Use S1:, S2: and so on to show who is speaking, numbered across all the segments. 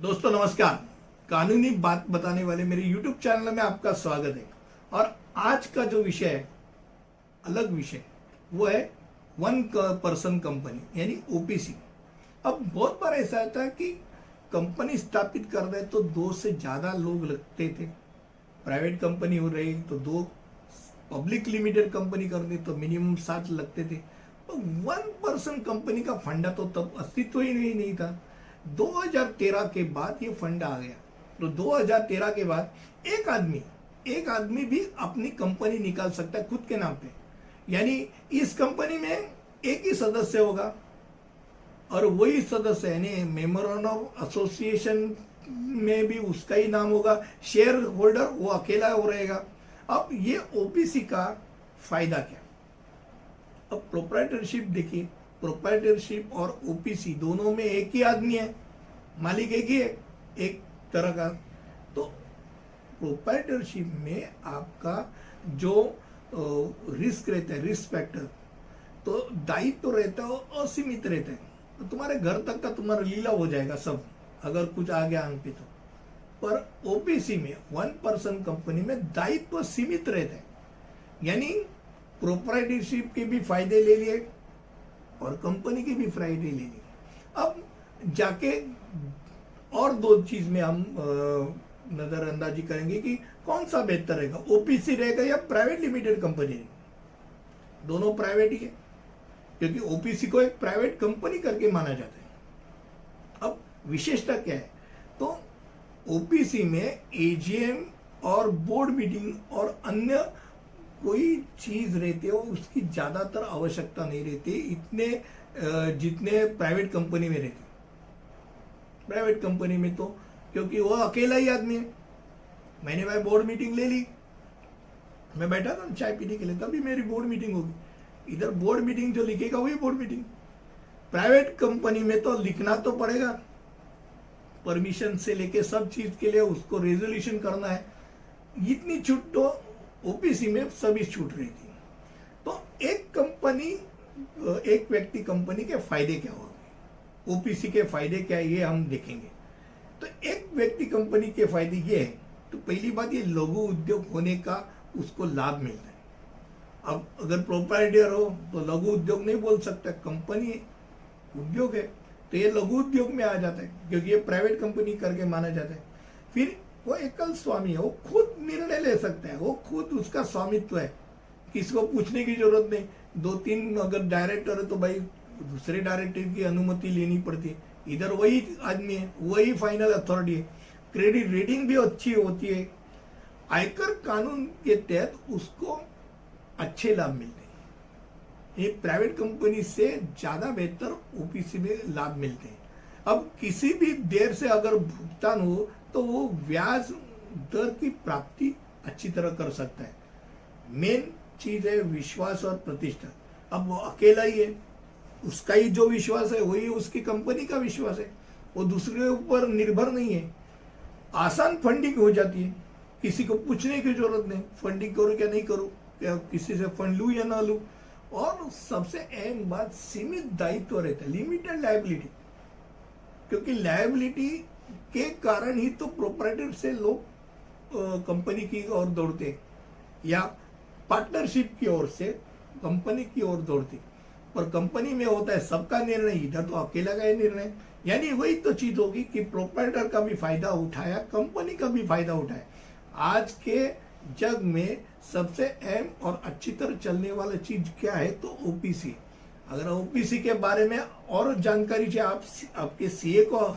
S1: दोस्तों नमस्कार। कानूनी बात बताने वाले मेरे YouTube चैनल में आपका स्वागत है। और आज का जो विषय है, अलग विषय, वो है वन पर्सन कंपनी यानी ओपीसी। अब बहुत बार ऐसा होता है कि कंपनी स्थापित कर रहे तो 2 से ज़्यादा लोग लगते थे। प्राइवेट कंपनी हो रही तो 2, पब्लिक लिमिटेड कंपनी कर दी तो मिनिमम 7 लगते थे। तो वन पर्सन कंपनी का फंडा तो तब अस्तित्व ही नहीं था। 2013 के बाद ये फंड आ गया। तो 2013 के बाद एक आदमी भी अपनी कंपनी निकाल सकता है खुद के नाम पे। यानी इस कंपनी में एक ही सदस्य होगा और वही सदस्य यानी मेंबर ऑफ एसोसिएशन में भी उसका ही नाम होगा। शेयर होल्डर वो अकेला हो रहेगा। अब ये ओपीसी का फायदा क्या? अब प्रोप्राइटरशिप देखिए, प्रोप्राइटरशिप और ओपीसी दोनों में एक ही आदमी है, मालिक एक ही है, एक तरह का। तो प्रोप्राइटरशिप में आपका जो रिस्क रहता है, रिस्क फैक्टर, तो दायित्व तो रहता है, असीमित रहता है। तो तुम्हारे घर तक का तुम्हारा लीला हो जाएगा सब, अगर कुछ आ गया आंख पे तो। पर ओपीसी में, वन पर्सन कंपनी में दायित्व सीमित रहता है। यानी प्रोप्राइटरशिप के भी फायदे ले लिए और कंपनी के भी फायदे ले लिए। अब जाके और 2 चीज में हम नजरअंदाजी करेंगे कि कौन सा बेहतर रहेगा, ओपीसी रहेगा या प्राइवेट लिमिटेड कंपनी रहेगी। दोनों प्राइवेट ही है, क्योंकि ओपीसी को एक प्राइवेट कंपनी करके माना जाता है। अब विशेषता क्या है? तो ओपीसी में एजीएम और बोर्ड मीटिंग और अन्य कोई चीज रहती हो उसकी ज्यादातर आवश्यकता नहीं रहती इतने जितने प्राइवेट कंपनी में रहती। प्राइवेट कंपनी में तो क्योंकि वो अकेला ही आदमी है, मैंने भाई बोर्ड मीटिंग ले ली, मैं बैठा था चाय पीने के लिए, तभी मेरी बोर्ड मीटिंग होगी। इधर बोर्ड मीटिंग जो लिखेगा वही बोर्ड मीटिंग। प्राइवेट कंपनी में तो लिखना तो पड़ेगा, परमिशन से लेके सब चीज के लिए उसको रेजोल्यूशन करना है। इतनी छूट तो ओपीसी में सभी छूट रही थी। तो एक व्यक्ति कंपनी के फायदे क्या होंगे, ओपीसी के फायदे क्या है, ये हम देखेंगे। तो एक व्यक्ति कंपनी के फायदे ये है, तो पहली बात ये लघु उद्योग होने का उसको लाभ मिलता है। अब अगर प्रोप्राइटर हो तो लघु उद्योग नहीं बोल सकता, कंपनी उद्योग है तो ये लघु उद्योग में आ जाता है, क्योंकि ये प्राइवेट कंपनी करके माना जाता है। फिर वो एकल स्वामी है, वो खुद निर्णय ले सकता है, वो खुद उसका स्वामित्व है, किसी को पूछने की जरूरत नहीं। 2-3 अगर डायरेक्टर है तो भाई दूसरे डायरेक्टर की अनुमति लेनी पड़ती है। इधर वही आदमी है, वही फाइनल अथॉरिटी है। क्रेडिट रेटिंग भी अच्छी होती है। आयकर कानून के तहत उसको अच्छे लाभ मिलते हैं। ये प्राइवेट कंपनी से ज्यादा बेहतर ओपीसी में लाभ मिलते हैं। अब किसी भी देर से अगर भुगतान हो तो वो ब्याज दर की प्राप्ति अच्छी तरह कर सकता है। मेन चीज है विश्वास और प्रतिष्ठा। अब वो अकेला ही है, उसका ही जो विश्वास है वही उसकी कंपनी का विश्वास है, वो दूसरे के ऊपर निर्भर नहीं है। आसान फंडिंग हो जाती है, किसी को पूछने की जरूरत नहीं, फंडिंग करूँ क्या नहीं करूँ, क्या किसी से फंड लूँ या ना लूँ। और सबसे अहम बात, सीमित दायित्व रहता है, लिमिटेड लायबिलिटी। क्योंकि लायबिलिटी के कारण ही तो प्रोप्राइटर से लोग कंपनी की ओर दौड़ते हैं या पार्टनरशिप की ओर से कंपनी की ओर दौड़ते। पर कंपनी में होता है सबका निर्णय, इधर तो अकेला का निर्णय। यानी वही तो चीज होगी कि प्रोप्राइटर का भी फायदा उठाया, कंपनी का भी फायदा उठाया। आज के जग में सबसे अहम और अच्छी तरह चलने वाला चीज क्या है? तो ओपीसी। अगर ओपीसी के बारे में और जानकारी चाहिए, आप आपके सीए को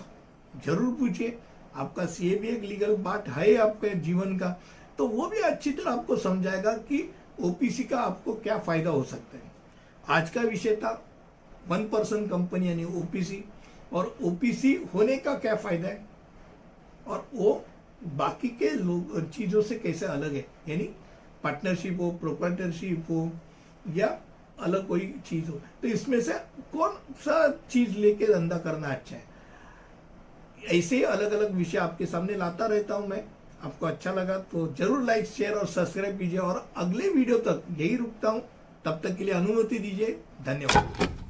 S1: जरूर पूछिए। आपका सीए भी एक लीगल पार्ट है आपके जीवन का, तो वो भी अच्छी तरह आपको समझाएगा कि ओपीसी का आपको क्या फायदा हो सकता है। आज का विषय था वन पर्सन कंपनी यानी ओपीसी, और ओपीसी होने का क्या फायदा है और वो बाकी के लोग चीजों से कैसे अलग है। यानी पार्टनरशिप हो, प्रोप्राइटरशिप हो या अलग कोई चीज हो, तो इसमें से कौन सा चीज लेके धंधा करना अच्छा है। ऐसे ही अलग अलग विषय आपके सामने लाता रहता हूं मैं। आपको अच्छा लगा तो जरूर लाइक, शेयर और सब्सक्राइब कीजिए। और अगले वीडियो तक यही रुकता हूं, तब तक के लिए अनुमति दीजिए। धन्यवाद।